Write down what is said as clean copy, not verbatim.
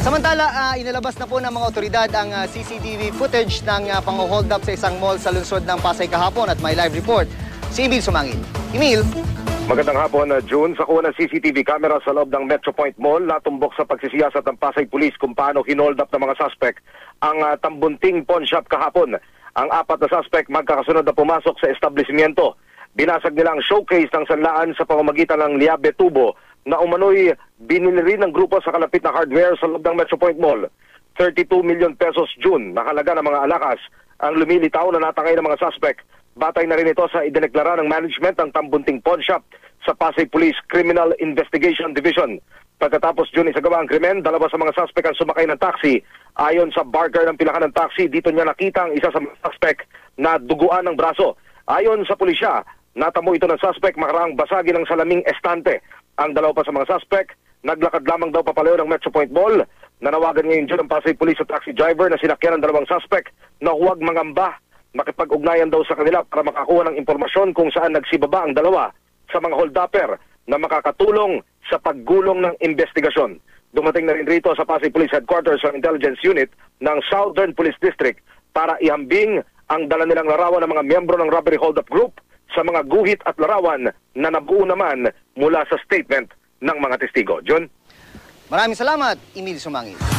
Samantala, inilabas na po ng mga otoridad ang CCTV footage ng pang-hold up sa isang mall sa lungsod ng Pasay kahapon at may live report si Emil Sumangil. Emil? Magandang hapon, June. Sa kuha ng CCTV camera sa loob ng Metro Point Mall, natumbok sa pagsisiyasat ng Pasay Police kung paano hinold up ng mga suspect ang Tambunting Pawn Shop kahapon. Ang 4 na suspect magkakasunod na pumasok sa establishmento. Binasag nila ang showcase ng sanlaan sa pamamagitan ng liabe tubo na umano'y binili rin ng grupo sa kalapit na hardware sa loob ng Metro Point Mall. 32 million pesos, June, na halaga ng mga alakas ang lumilitaw na natangay ng mga suspect. Batay na rin ito sa idineklara ng management ng Tambunting Pawn Shop sa Pasay Police Criminal Investigation Division. Pagkatapos June isagawa ang krimen, dalawa sa mga suspect ang sumakay ng taxi. Ayon sa barker ng pilahan ng taxi, dito niya nakita ang isa sa mga suspect na duguan ng braso. Ayon sa pulisya, natamo ito ng suspect makaraang basagin ng salaming estante. Ang dalawa pa sa mga suspect, naglakad lamang daw papalayo ng Metro Point Mall. Nanawagan ngayon dyan ang Pasay Police sa taxi driver na sinakyan ng dalawang suspect na huwag mangamba. Makipag-ugnayan daw sa kanila para makakuha ng impormasyon kung saan nagsibaba ang dalawa sa mga hold-upper na makakatulong sa paggulong ng investigasyon. Dumating na rin rito sa Pasay Police Headquarters ang Intelligence Unit ng Southern Police District para ihambing ang dala nilang larawan ng mga miyembro ng robbery hold-up group sa mga guhit at larawan na nabuo naman mula sa statement ng mga testigo. John? Maraming salamat, Emil Sumangil.